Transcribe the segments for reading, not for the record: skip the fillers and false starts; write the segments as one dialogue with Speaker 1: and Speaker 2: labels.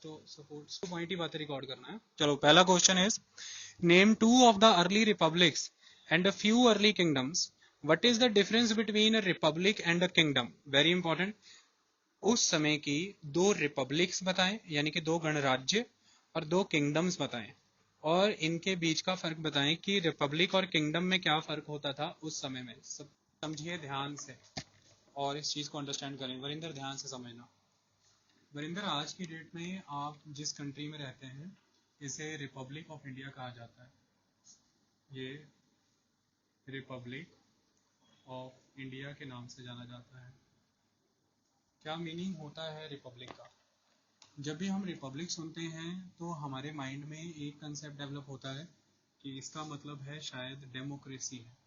Speaker 1: Suppose point ही बातें record करना है। चलो, पहला question is name two of the early republics and a few early kingdoms. What is the difference between a republic and a kingdom? Very important. उस समय की दो republics बताएं, यानी कि दो गणराज्य, और दो किंगडम्स बताएं, और इनके बीच का फर्क बताएं कि रिपब्लिक और किंगडम में क्या फर्क होता था उस समय में। सब समझिए ध्यान से और इस चीज को अंडरस्टैंड करें। वरिंदर, ध्यान से समझना। वरिंदर, आज की डेट में आप जिस कंट्री में रहते हैं इसे रिपब्लिक ऑफ इंडिया कहा जाता है। ये रिपब्लिक ऑफ इंडिया के नाम से जाना जाता है। क्या मीनिंग होता है रिपब्लिक का? जब भी हम रिपब्लिक सुनते हैं तो हमारे माइंड में एक कंसेप्ट डेवलप होता है कि इसका मतलब है शायद डेमोक्रेसी है,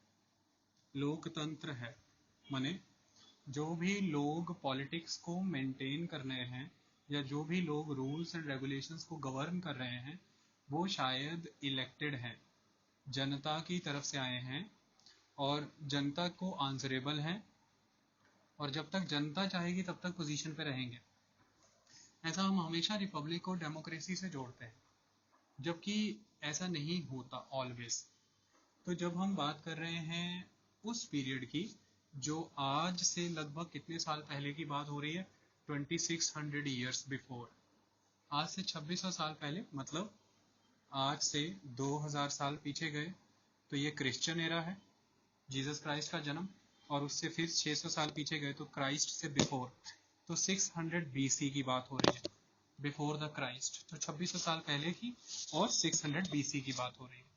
Speaker 1: लोकतंत्र है। माने जो भी लोग पॉलिटिक्स को मेंटेन कर रहे हैं या जो भी लोग रूल्स एंड रेगुलेशंस को गवर्न कर रहे हैं वो शायद इलेक्टेड हैं, जनता की तरफ से आए हैं और जनता को आंसरेबल हैं, और जब तक जनता चाहेगी तब तक पोजीशन पे रहेंगे। ऐसा हम हमेशा रिपब्लिक को डेमोक्रेसी से जोड़ते हैं, जबकि ऐसा नहीं होता ऑलवेज। तो जब हम बात कर रहे हैं उस पीरियड की जो आज से लगभग कितने साल पहले की बात हो रही है, 2600 ईयर्स बिफोर। आज से 2600 साल पहले, मतलब आज से 2000 साल पीछे गए तो ये क्रिश्चियन एरा है, जीसस क्राइस्ट का जन्म, और उससे फिर 600 साल पीछे गए तो क्राइस्ट से बिफोर, तो 600 बीसी की बात हो रही है, बिफोर द क्राइस्ट। तो 2600 साल पहले की और 600 बीसी की बात हो रही है।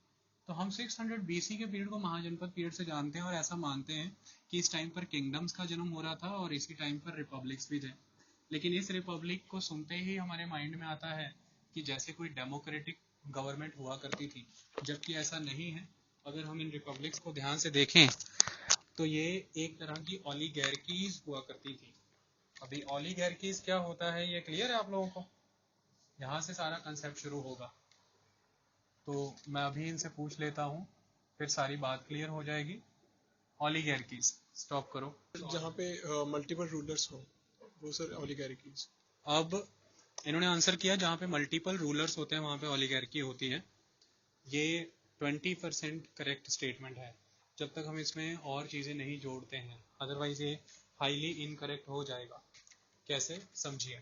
Speaker 1: तो हम 600 बीसी के पीरियड को महाजनपद पीरियड से जानते हैं और ऐसा मानते हैं कि इस टाइम पर किंगडम्स का जन्म हो रहा था और इसी टाइम पर रिपब्लिक्स भी थे। लेकिन इस रिपब्लिक को सुनते ही हमारे माइंड में आता है कि जैसे कोई डेमोक्रेटिक गवर्नमेंट हुआ करती थी, जबकि ऐसा नहीं है। अगर हम इन रिपब्लिक्स को ध्यान से देखें तो ये एक तरह की ओलिगैर्कीज हुआ करती थी। अभी ओलिगैर्कीज क्या होता है ये क्लियर है आप लोगों को? यहाँ से सारा कंसेप्ट शुरू होगा। तो मैं अभी इनसे पूछ लेता हूँ, फिर सारी बात क्लियर हो जाएगी। ओलिगैर्कीज, स्टॉप करो।
Speaker 2: जहाँ पे मल्टीपल रूलर्स हो वो सर ओलिगार्कीज।
Speaker 1: अब इन्होंने आंसर किया जहाँ पे मल्टीपल रूलर्स होते हैं वहाँ पे ओलिगैर्की होती है। ये 20% करेक्ट स्टेटमेंट है जब तक हम इसमें और चीज़ें नहीं जोड़ते हैं, अदरवाइज ये हाईली इनकरेक्ट हो जाएगा। कैसे, समझिए।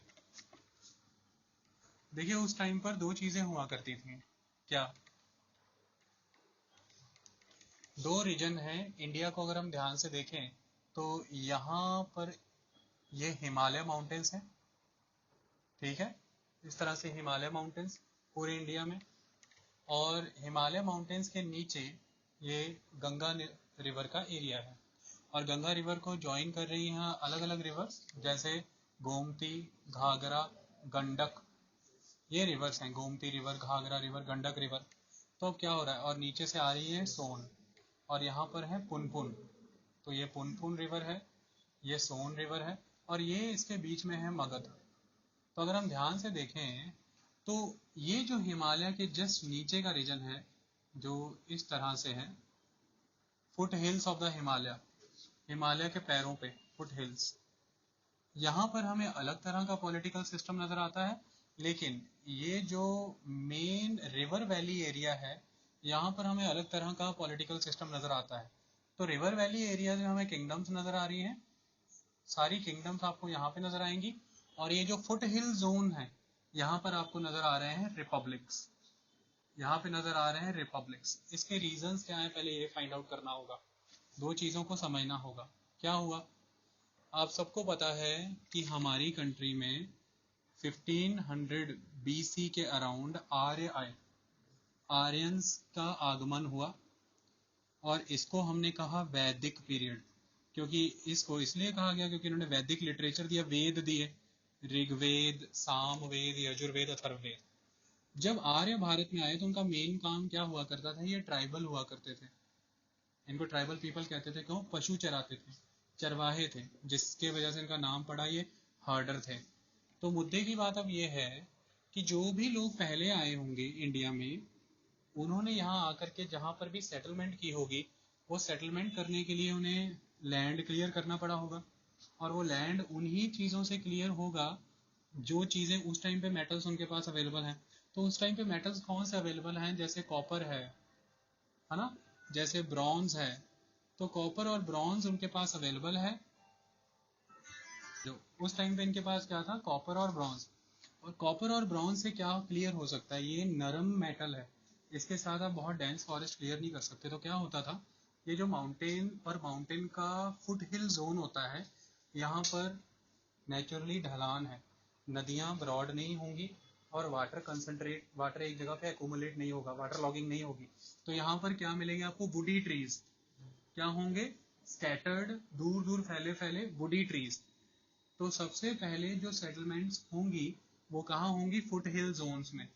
Speaker 1: देखिए उस टाइम पर दो चीज़ें हुआ करती थी। क्या? दो रीजन है इंडिया को अगर हम ध्यान से देखें तो यहाँ पर ये हिमालय माउंटेन्स हैं, ठीक है, इस तरह से हिमालय माउंटेन्स पूरे इंडिया में, और हिमालय माउंटेन्स के नीचे ये गंगा रिवर का एरिया है, और गंगा रिवर को ज्वाइन कर रही हैं अलग अलग रिवर्स जैसे गोमती, घाघरा, गंडक। ये रिवर्स हैं, Gomti river, Ghaghara river, Gandak river. तो अब क्या हो रहा है, और नीचे से आ रही है सोन, और यहाँ पर है पुनपुन। तो ये पुनपुन रिवर है, ये सोन रिवर है, और ये इसके बीच में है मगध। तो अगर हम ध्यान से देखें तो ये जो हिमालय के जस्ट नीचे का रीजन है जो इस तरह से है, foot hills of the Himalaya, Himalaya के पैरों पे फुट हिल्स, यहाँ पर हमें अलग तरह का पॉलिटिकल सिस्टम नजर आता है। लेकिन ये जो मेन रिवर वैली एरिया है यहाँ पर हमें अलग तरह का पॉलिटिकल सिस्टम नजर आता है। तो रिवर वैली एरिया में हमें किंगडम्स नजर आ रही हैं, सारी किंगडम्स आपको यहाँ पे नजर आएंगी, और ये जो फुट हिल जोन है यहाँ पर आपको नजर आ रहे हैं रिपब्लिक्स, यहाँ पे नजर आ रहे हैं रिपब्लिक्स। इसके रीजंस क्या हैं पहले ये फाइंड आउट करना होगा, दो चीजों को समझना होगा। क्या हुआ, आप सबको पता है कि हमारी कंट्री में 1500 बीसी के अराउंड आर्य आए, आर्यंस का आगमन हुआ, और इसको हमने कहा वैदिक पीरियड। क्योंकि इसको इसलिए कहा गया क्योंकि इन्होंने वैदिक लिटरेचर दिया, वेद दिए, ऋग्वेद, सामवेद, यजुर्वेद, अथर्ववेद। जब आर्य भारत में आए तो उनका मेन काम क्या हुआ करता था, ये ट्राइबल हुआ करते थे। इनको ट्राइबल पीपल कहते थे, क्यों? पशु चराते थे, चरवाहे थे, जिसके वजह से इनका नाम पड़ा ये हर्डर थे। तो मुद्दे की बात अब ये है कि जो भी लोग पहले आए होंगे इंडिया में उन्होंने यहाँ आकर के जहाँ पर भी सेटलमेंट की होगी वो सेटलमेंट करने के लिए उन्हें लैंड क्लियर करना पड़ा होगा, और वो लैंड उन्हीं चीज़ों से क्लियर होगा जो चीज़ें उस टाइम पे मेटल्स उनके पास अवेलेबल हैं, तो उस टाइम पे मेटल्स कौन से अवेलेबल हैं, जैसे कॉपर है ना, जैसे ब्रॉन्ज है, तो कॉपर और ब्रॉन्ज उनके पास अवेलेबल है। जो उस टाइम पे इनके पास क्या था, कॉपर और ब्रॉन्ज। और कॉपर और ब्रॉन्ज से क्या क्लियर हो सकता है, ये नरम मेटल है, इसके साथ आप बहुत डेंस फॉरेस्ट क्लियर नहीं कर सकते। तो क्या होता था, ये जो माउंटेन और माउंटेन का फुट हिल जोन होता है, यहाँ पर नेचुरली ढलान है, नदियाँ ब्रॉड नहीं होंगी और वाटर एक जगह पे एकुमुलेट नहीं होगा, वाटर लॉगिंग नहीं होगी। तो यहाँ पर क्या मिलेंगे आपको, वुडी ट्रीज। क्या होंगे, स्कैटर्ड, दूर दूर फैले फैले वुडी ट्रीज। तो सबसे पहले जो सेटलमेंट्स होंगी वो कहाँ होंगी, फुट हिल जोन्स में।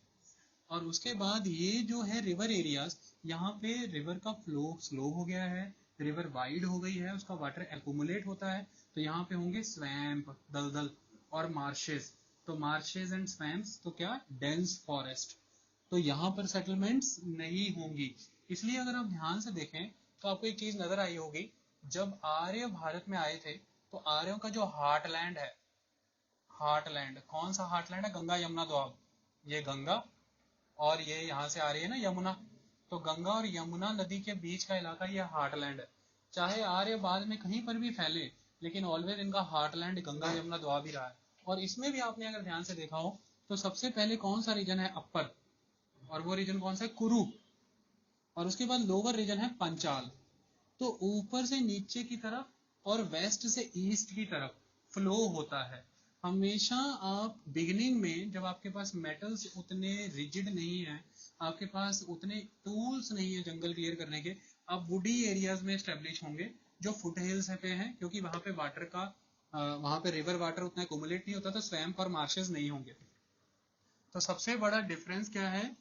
Speaker 1: और उसके बाद ये जो है रिवर एरियाज, यहाँ पे रिवर का फ्लो स्लो हो गया है, रिवर वाइड हो गई है, उसका वाटर एकुमुलेट होता है, तो यहाँ पे होंगे स्वैम्प, दलदल, और मार्शेस। तो मार्शेस एंड स्वैम्प्स, तो क्या, डेंस फॉरेस्ट। तो यहाँ पर सेटलमेंट्स नहीं होंगी। इसलिए अगर आप ध्यान से देखें तो आपको एक चीज नजर आई होगी, जब आर्य भारत में आए थे, तो आर्यों का जो हार्टलैंड है, हार्टलैंड कौन सा हार्टलैंड है, गंगा यमुना दोआब, ये गंगा और ये यहाँ से आ रही है ना यमुना, तो गंगा और यमुना नदी के बीच का इलाका ये हार्टलैंड है। चाहे आर्य बाद में कहीं पर भी फैले, लेकिन ऑलवेज इनका हार्टलैंड गंगा यमुना दोआब ही रहा है। और इसमें भी आपने अगर ध्यान से देखा हो, तो सबसे पहले कौन सा रीजन है, अपर, और वो रीजन कौन सा है, कुरु, और उसके बाद लोअर रीजन है पंचाल। तो ऊपर से नीचे की तरफ और वेस्ट से ईस्ट की तरफ फ्लो होता है। हमेशा आप बिगिनिंग में, जब आपके पास मेटल्स उतने रिजिड नहीं है, आपके पास उतने टूल्स नहीं है जंगल क्लियर करने के, आप वुडी एरियाज में स्टेब्लिश होंगे जो फुट हिल्स पे हैं, क्योंकि वहां पे वाटर का वहां पे रिवर वाटर उतना एकुमुलेट नहीं होता, तो स्वैम्प और मार्शेस नहीं होंगे। तो सबसे बड़ा डिफरेंस क्या है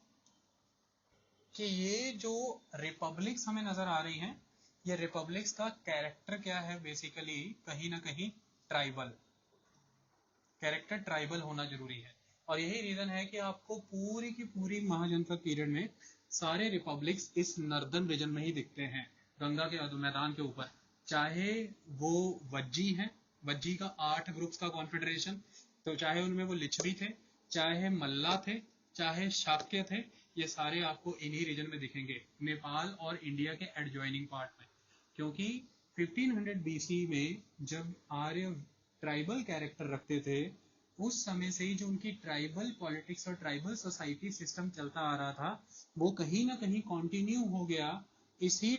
Speaker 1: कि ये जो रिपब्लिक्स हमें नजर आ रही हैं, ये रिपब्लिक्स का कैरेक्टर क्या है, बेसिकली कहीं ना कहीं ट्राइबल कैरेक्टर, ट्राइबल होना जरूरी है। और यही रीजन है कि आपको पूरी की पूरी महाजनपद पीरियड में सारे रिपब्लिक्स इस नर्दर्न रीजन में ही दिखते हैं, गंगा के मैदान के ऊपर। चाहे वो वज्जी है, वज्जी का 8 ग्रुप्स का कॉन्फेडरेशन, तो चाहे उनमें वो लिच्छवी थे, चाहे मल्ला थे, चाहे शाक्य थे, ये सारे आपको इन्हीं रीजन में दिखेंगे, नेपाल और इंडिया के एडजॉइनिंग पार्ट में। क्योंकि 1500 बीसी में जब आर्य ट्राइबल कैरेक्टर रखते थे, उस समय से ही जो उनकी ट्राइबल पॉलिटिक्स और ट्राइबल सोसाइटी सिस्टम चलता आ रहा था, वो कहीं ना कहीं कंटिन्यू हो गया इसी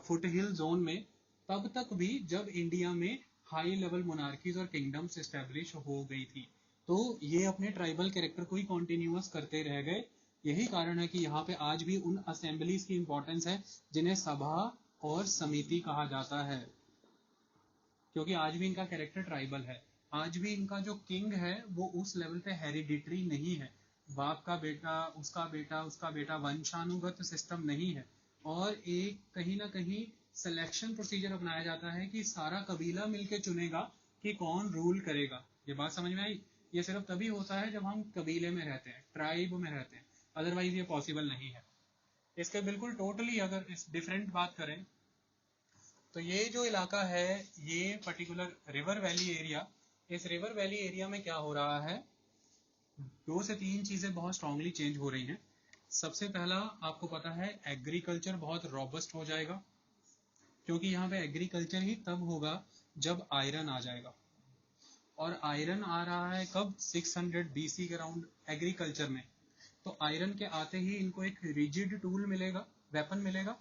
Speaker 1: फुट हिल जोन में, तब तक भी जब इंडिया में हाई लेवल मोनार्कीज और किंगडम्स एस्टेब्लिश हो गई थी। तो ये अपने ट्राइबल कैरेक्टर को ही कॉन्टिन्यूअस करते रह गए। यही कारण है कि यहाँ पे आज भी उन असेंबलीज की इंपॉर्टेंस है जिन्हें सभा और समिति कहा जाता है, क्योंकि आज भी इनका कैरेक्टर ट्राइबल है। आज भी इनका जो किंग है वो उस लेवल पे हेरिडिटरी नहीं है, बाप का बेटा, उसका बेटा, उसका बेटा, वंशानुगत सिस्टम नहीं है। और एक कहीं ना कहीं सिलेक्शन प्रोसीजर अपनाया जाता है कि सारा कबीला मिलके चुनेगा कि कौन रूल करेगा। ये बात समझ में आई, ये सिर्फ तभी होता है जब हम कबीले में रहते हैं, ट्राइब में रहते हैं, अदरवाइज ये पॉसिबल नहीं है। इसके बिल्कुल टोटली अगर इस डिफरेंट बात करें, तो ये जो इलाका है, ये पर्टिकुलर रिवर वैली एरिया, इस रिवर वैली एरिया में क्या हो रहा है, 2 से 3 चीजें बहुत स्ट्रांगली चेंज हो रही हैं। सबसे पहला, आपको पता है एग्रीकल्चर बहुत रॉबस्ट हो जाएगा, क्योंकि यहाँ पे एग्रीकल्चर ही तब होगा जब आयरन आ जाएगा। और आयरन आ रहा है कब, 600 बीसी के अराउंड एग्रीकल्चर में। तो आयरन के आते ही इनको एक रिजिड टूल मिलेगा, वेपन मिलेगा,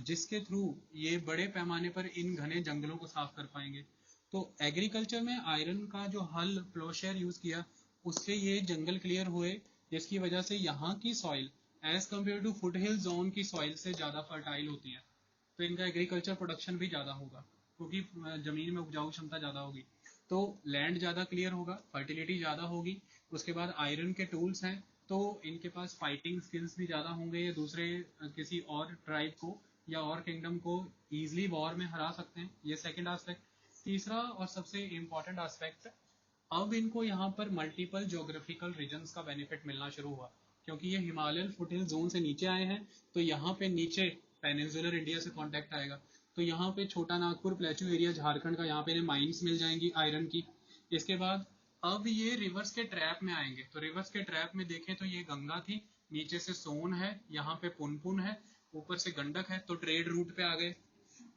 Speaker 1: जिसके थ्रू ये बड़े पैमाने पर इन घने जंगलों को साफ कर पाएंगे। तो एग्रीकल्चर में आयरन का जो हल प्लोशेयर यूज किया, उससे ये जंगल क्लियर हुए, जिसकी वजह से यहाँ की soil as compare to foot hill zone की सॉइल से ज्यादा फर्टाइल होती है। तो इनका एग्रीकल्चर प्रोडक्शन भी ज्यादा होगा, क्योंकि जमीन में उपजाऊ क्षमता ज्यादा होगी, तो लैंड ज्यादा क्लियर होगा, फर्टिलिटी ज्यादा होगी। उसके बाद आयरन के टूल्स हैं, तो इनके पास फाइटिंग स्किल्स भी ज्यादा होंगे, ये दूसरे किसी और ट्राइब को या और किंगडम को इजिली वॉर में हरा सकते हैं। ये सेकंड एस्पेक्ट। तीसरा और सबसे इम्पोर्टेंट एस्पेक्ट, अब इनको यहाँ पर मल्टीपल ज्योग्राफिकल रीजन्स का बेनिफिट मिलना शुरू हुआ, क्योंकि ये हिमालयन फुटहिल जोन से नीचे आए हैं, तो यहाँ पे नीचे पेनिनसुलर इंडिया से कांटेक्ट आएगा। तो यहाँ पे छोटा नागपुर प्लेटू एरिया झारखंड का, यहाँ पे इन्हें माइंस मिल जाएंगी आयरन की। इसके बाद अब ये रिवर्स के ट्रैप में आएंगे, तो रिवर्स के ट्रैप में देखें तो ये गंगा थी, नीचे से सोन है, यहाँ पे पुनपुन है, ऊपर से गंडक है, तो ट्रेड रूट पे आ गए।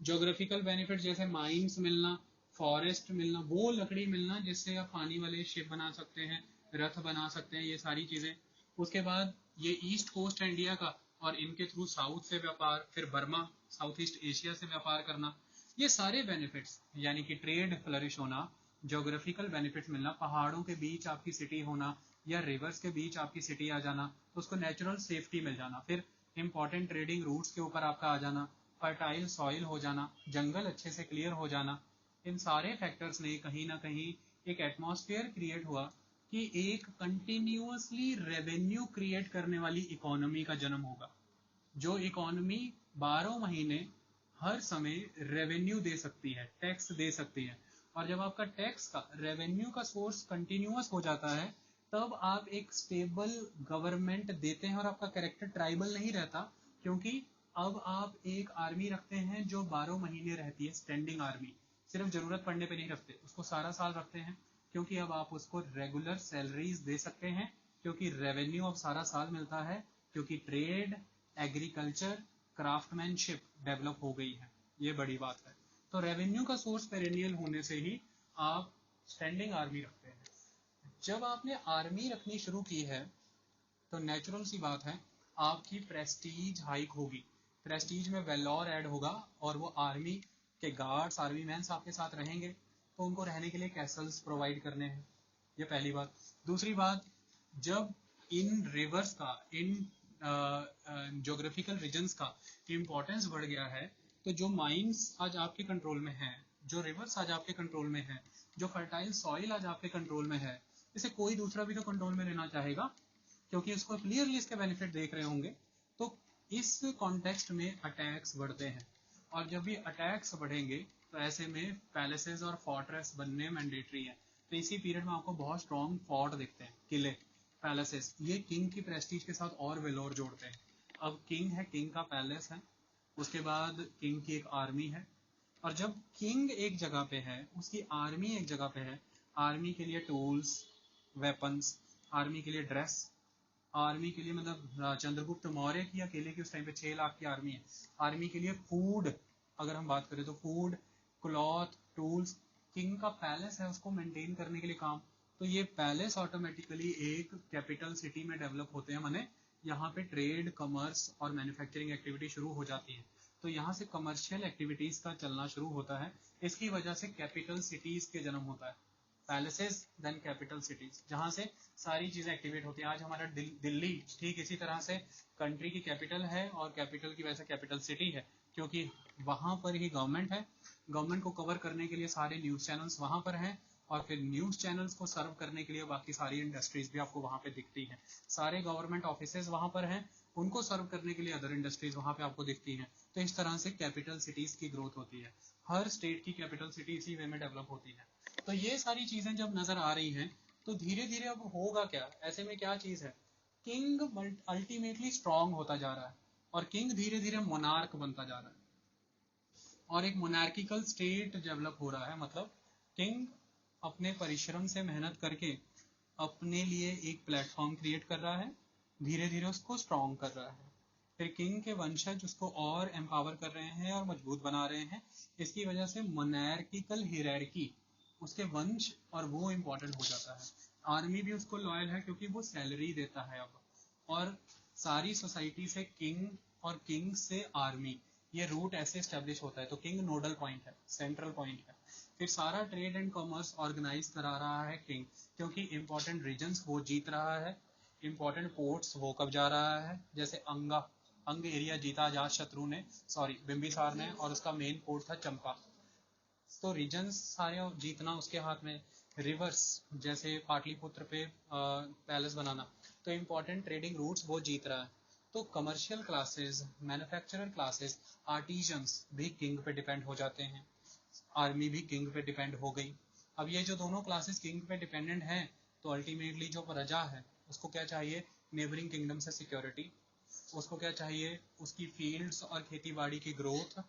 Speaker 1: ज्योग्राफिकल बेनिफिट जैसे माइंस मिलना, फॉरेस्ट मिलना, वो लकड़ी मिलना जिससे आप पानी वाले शिप बना सकते हैं, रथ बना सकते हैं, ये सारी चीजें। उसके बाद ये ईस्ट कोस्ट है इंडिया का, और इनके थ्रू साउथ से व्यापार, फिर बर्मा, साउथ ईस्ट एशिया से व्यापार करना, ये सारे बेनिफिट्स, यानी कि ट्रेड फ्लरिश होना, ज्योग्राफिकल बेनिफिट्स मिलना, पहाड़ों के बीच आपकी सिटी होना या रिवर्स के बीच आपकी सिटी आ जाना, तो उसको नेचुरल सेफ्टी मिल जाना, फिर इंपॉर्टेंट ट्रेडिंग रूट्स के ऊपर आपका आ जाना, फर्टाइल सॉइल हो जाना, जंगल अच्छे से क्लियर हो जाना, इन सारे फैक्टर्स ने कहीं ना कहीं एक एटमॉस्फेयर क्रिएट हुआ कि एक कंटिन्यूअसली रेवेन्यू क्रिएट करने वाली इकोनॉमी का जन्म होगा, जो इकोनॉमी 12 महीने हर समय रेवेन्यू दे सकती है, टैक्स दे सकती है। और जब आपका टैक्स का रेवेन्यू का सोर्स कंटिन्यूअस हो जाता है, तब आप एक स्टेबल गवर्नमेंट देते हैं और आपका कैरेक्टर ट्राइबल नहीं रहता, क्योंकि अब आप एक आर्मी रखते हैं जो 12 महीने रहती है, स्टैंडिंग आर्मी, सिर्फ जरूरत पड़ने पे नहीं रखते, उसको सारा साल रखते हैं, क्योंकि अब आप उसको रेगुलर सैलरीज दे सकते हैं, क्योंकि रेवेन्यू अब सारा साल मिलता है, क्योंकि ट्रेड, एग्रीकल्चर, क्राफ्टमैनशिप डेवलप हो गई है, ये बड़ी बात है। तो रेवेन्यू का सोर्स पेरेनियल होने से ही आप स्टैंडिंग आर्मी रखते हैं। जब आपने आर्मी रखनी शुरू की है, तो नेचुरल सी बात है आपकी प्रेस्टीज हाइक होगी, प्रेस्टीज में वेलोर ऐड होगा, और वो आर्मी के गार्ड्स, आर्मी मैंस आपके साथ रहेंगे, तो उनको रहने के लिए कैसल्स प्रोवाइड करने हैं, ये पहली बात। दूसरी बात, जब इन रिवर्स का, इन ज्योग्राफिकल रीजन्स का इम्पोर्टेंस बढ़ गया है, तो जो माइंस आज आपके कंट्रोल में है, जो रिवर्स आज आपके कंट्रोल में है, जो फर्टाइल सॉइल आज आपके कंट्रोल में है, इसे कोई दूसरा भी तो कंट्रोल में लेना चाहेगा, क्योंकि उसको क्लियरली इसके बेनिफिट देख रहे होंगे। तो इस कॉन्टेक्स्ट में अटैक्स बढ़ते हैं, और जब ये अटैक्स बढ़ेंगे तो ऐसे में पैलेसेस और फोर्ट्रेस बनने मैंडेटरी है। तो इसी पीरियड में आपको बहुत स्ट्रॉन्ग फोर्ट दिखते हैं, किले, पैलेसेस, ये किंग की प्रेस्टीज के साथ और वेलोर जोड़ते हैं। अब किंग है, किंग का पैलेस है, उसके बाद किंग की एक आर्मी है, और जब किंग एक जगह पे है, उसकी आर्मी एक जगह पे है, आर्मी के लिए टूल्स, वेपन्स, आर्मी के लिए ड्रेस, आर्मी के लिए मतलब चंद्रगुप्त मौर्य की अकेले की उस टाइम पे 6 लाख की आर्मी है, आर्मी के लिए फूड, अगर हम बात करें तो फूड, क्लॉथ, टूल्स, किंग का पैलेस है उसको मेंटेन करने के लिए काम, तो ये पैलेस ऑटोमेटिकली एक कैपिटल सिटी में डेवलप होते हैं, माने यहाँ पे ट्रेड, कमर्स और मैन्युफैक्चरिंग एक्टिविटी शुरू हो जाती है, तो यहाँ से कमर्शियल एक्टिविटीज का चलना शुरू होता है, इसकी वजह से कैपिटल सिटीज के जन्म होता है, पैलेसेस देन कैपिटल सिटीज, जहां से सारी चीजें एक्टिवेट होती हैं। आज हमारा दिल्ली ठीक इसी तरह से कंट्री की कैपिटल है, और कैपिटल की वजह से कैपिटल सिटी है, क्योंकि वहां पर ही गवर्नमेंट है, गवर्नमेंट को कवर करने के लिए सारे न्यूज चैनल्स वहां पर हैं, और फिर न्यूज चैनल्स को सर्व करने के लिए बाकी सारी इंडस्ट्रीज भी आपको वहां पे दिखती हैं, सारे गवर्नमेंट ऑफिसेज वहां पर हैं, उनको सर्व करने के लिए अदर इंडस्ट्रीज वहां पे आपको दिखती हैं। तो इस तरह से कैपिटल सिटीज की ग्रोथ होती है, हर स्टेट की कैपिटल सिटी इसी वे में डेवलप होती है। तो ये सारी चीजें जब नजर आ रही हैं, तो धीरे धीरे अब होगा क्या, ऐसे में क्या चीज है, किंग अल्टीमेटली स्ट्रांग होता जा रहा है, और किंग धीरे धीरे मोनार्क बनता जा रहा है, और एक मोनार्किकल स्टेट डेवलप हो रहा है, मतलब किंग अपने परिश्रम से मेहनत करके अपने लिए एक प्लेटफॉर्म क्रिएट कर रहा है, धीरे धीरे उसको स्ट्रांग कर रहा है, फिर किंग के वंशज उसको और एम्पावर कर रहे हैं और मजबूत बना रहे हैं, इसकी वजह से मोनार्किकल हियरार्की, उसके वंश और वो इंपॉर्टेंट हो जाता है। आर्मी भी उसको लॉयल है क्योंकि वो सैलरी देता है अब, और सारी सोसाइटी से किंग और किंग से आर्मी, ये रूट ऐसे स्टेब्लिश होता है, तो किंग नोडल पॉइंट है, सेंट्रल पॉइंट है, फिर सारा ट्रेड एंड कॉमर्स ऑर्गेनाइज करा रहा है किंग, क्योंकि इंपॉर्टेंट रीजन्स वो जीत रहा है, इंपॉर्टेंट पोर्ट्स वो कब्जा रहा है, जैसे अंग एरिया जीता अजात शत्रु ने, सॉरी बिंबिसार ने, और उसका मेन पोर्ट था चंपा, तो रीजन्स सारे जीतना उसके हाथ में। रिवर्स जैसे पाटलिपुत्र पे पैलेस बनाना, तो इम्पोर्टेंट ट्रेडिंग रूट्स वो जीत रहा है, तो commercial classes, manufacturer classes, artisans भी किंग पे डिपेंड हो जाते हैं, आर्मी भी किंग पे डिपेंड हो गई। अब ये जो दोनों क्लासेस किंग पे डिपेंडेंट हैं, तो अल्टीमेटली जो प्रजा है उसको क्या चाहिए, नेबरिंग किंगडम से सिक्योरिटी, उसको क्या चाहिए, उसकी फील्ड्स और खेती बाड़ी की ग्रोथ,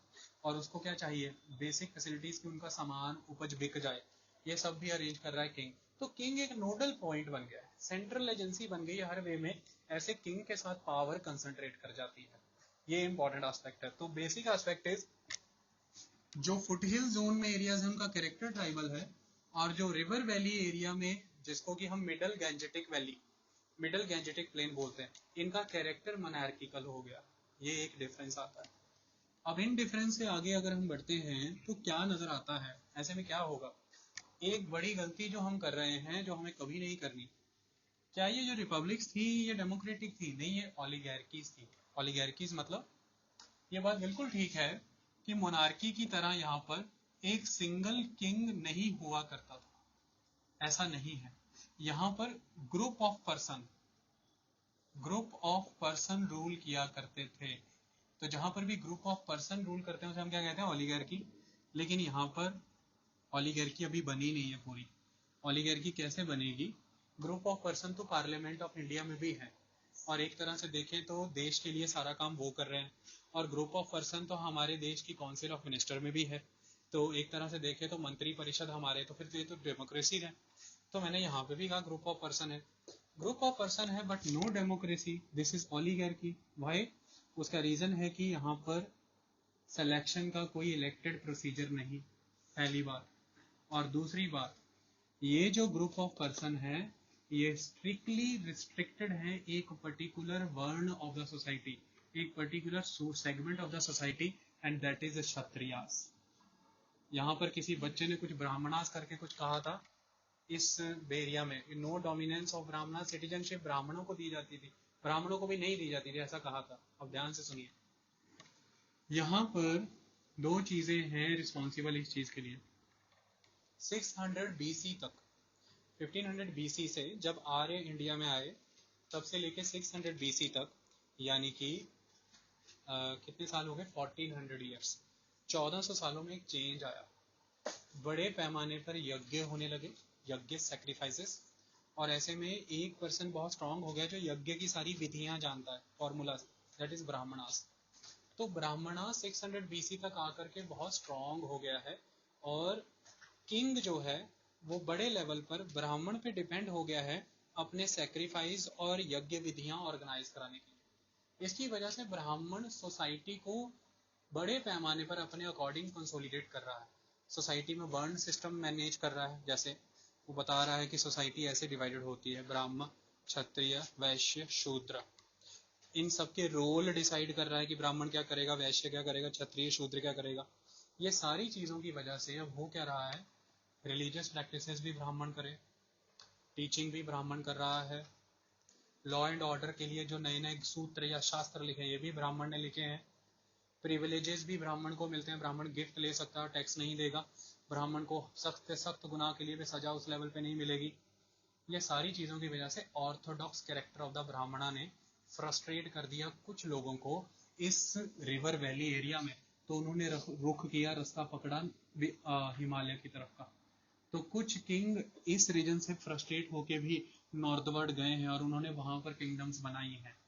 Speaker 1: और उसको क्या चाहिए, बेसिक फैसिलिटीज की उनका सामान उपज बिक जाए, ये सब भी अरेंज कर रहा है किंग। तो किंग एक नोडल पॉइंट बन गया है, सेंट्रल एजेंसी बन गई है हर वे में, ऐसे किंग के साथ पावर कंसंट्रेट कर जाती है। ये इंपॉर्टेंट एस्पेक्ट है। तो बेसिक एस्पेक्ट इज जो फुटहिल जोन में एरियाज है उनका कैरेक्टर ट्राइबल है, और जो रिवर वैली एरिया में जिसको कि हम मिडल गैंजेटिक प्लेन बोलते हैं, इनका कैरेक्टर मोनार्किकल हो गया। ये एक डिफरेंस आता है। अब इन डिफरेंस से आगे अगर हम बढ़ते हैं तो क्या नजर आता है, ऐसे में क्या होगा। एक बड़ी गलती जो हम कर रहे हैं, जो हमें कभी नहीं करनी। क्या ये जो रिपब्लिक्स थी ये डेमोक्रेटिक थी? नहीं, ये ओलिगार्कीज थी। ओलिगार्कीज मतलब, ये बात बिल्कुल ठीक है कि मोनार्की की तरह यहाँ पर एक सिंगल किंग नहीं हुआ करता था, ऐसा नहीं है। यहाँ पर ग्रुप ऑफ पर्सन रूल किया करते थे। तो जहां पर भी ग्रुप ऑफ पर्सन रूल करते हैं उसे हम क्या कहते हैं, ओलिगार्की। लेकिन यहाँ पर ओलिगार्की अभी बनी नहीं है पूरी। ओलिगार्की कैसे बनेगी? ग्रुप ऑफ पर्सन तो पार्लियामेंट ऑफ इंडिया में भी है, और एक तरह से देखें तो देश के लिए सारा काम वो कर रहे हैं, और ग्रुप ऑफ पर्सन तो हमारे देश की काउंसिल ऑफ मिनिस्टर में भी है। तो एक तरह से देखें तो मंत्री परिषद हमारे, तो फिर तो ये तो डेमोक्रेसी है। तो मैंने यहाँ पे भी कहा ग्रुप ऑफ पर्सन है, ग्रुप ऑफ पर्सन है but no democracy, this is oligarchy. भाई उसका रीजन है कि यहाँ पर सिलेक्शन का कोई इलेक्टेड प्रोसीजर नहीं, पहली बात। और दूसरी बात, ये जो ग्रुप ऑफ पर्सन है ये स्ट्रिक्टली रिस्ट्रिक्टेड है एक पर्टिकुलर वर्ण ऑफ द सोसाइटी, एक particular segment of the society, and that is Kshatriyas. यहाँ पर किसी बच्चे ने कुछ ब्राह्मणास करके कुछ कहा था इस एरिया में, नो डोमिनेंस ऑफ ब्राह्मण, सिटीजनशिप ब्राह्मणों को दी जाती थी, ब्राह्मणों को भी नहीं दी जाती थी, ऐसा कहा था। अब ध्यान से सुनिए, यहाँ पर दो चीजें हैं रिस्पॉन्सिबल इस चीज के लिए। 600 बीसी तक, 1500 बीसी से जब आर्य इंडिया में आए तब से लेके 600 बीसी तक, यानी कि कितने साल हो गए, 1400 ईयर्स, 1400 सालों में एक चेंज आया। बड़े पैमाने पर यज्ञ होने लगे, यज्ञ सैक्रिफाइसेस, और ऐसे में एक पर्सन बहुत स्ट्रांग हो गया जो यज्ञ की सारी विधियां जानता है, फॉर्मूला, दैट इज ब्राह्मणास। तो ब्राह्मणा 600 बीसी तक आकर के बहुत स्ट्रांग हो गया है, और किंग जो है वो बड़े लेवल पर ब्राह्मण पे डिपेंड हो गया है अपने सैक्रिफाइस और यज्ञ विधियां ऑर्गेनाइज कराने के लिए। इसकी वजह से ब्राह्मण सोसाइटी को बड़े पैमाने पर अपने अकॉर्डिंग कंसोलिडेट कर रहा है, सोसाइटी में वर्ण सिस्टम मैनेज कर रहा है। जैसे वो बता रहा है कि सोसाइटी ऐसे डिवाइडेड होती है, ब्राह्मण, क्षत्रिय, वैश्य, शूद्र, इन सबके रोल डिसाइड कर रहा है कि ब्राह्मण क्या करेगा, वैश्य क्या करेगा, क्षत्रिय शूद्र क्या करेगा। ये सारी चीजों की वजह से अब हो क्या रहा है, रिलीजियस प्रैक्टिसेस भी ब्राह्मण करे, टीचिंग भी ब्राह्मण कर रहा है, लॉ एंड ऑर्डर के लिए जो नए नए सूत्र या शास्त्र लिखे ये भी ब्राह्मण ने लिखे हैं, प्रिविलेजेस भी ब्राह्मण को मिलते हैं, ब्राह्मण गिफ्ट ले सकता है, टैक्स नहीं देगा, ब्राह्मण को सख्त से सख्त गुनाह के लिए भी सजा उस लेवल पे नहीं मिलेगी। ये सारी चीजों की वजह से ऑर्थोडॉक्स कैरेक्टर ऑफ द ब्राह्मणा ने फ्रस्ट्रेट कर दिया कुछ लोगों को इस रिवर वैली एरिया में। तो उन्होंने रुख किया, रास्ता पकड़ा हिमालय की तरफ का। तो कुछ किंग इस रीजन से फ्रस्ट्रेट होके भी नॉर्थवर्ड गए हैं और उन्होंने वहां पर किंगडम्स बनाई हैं,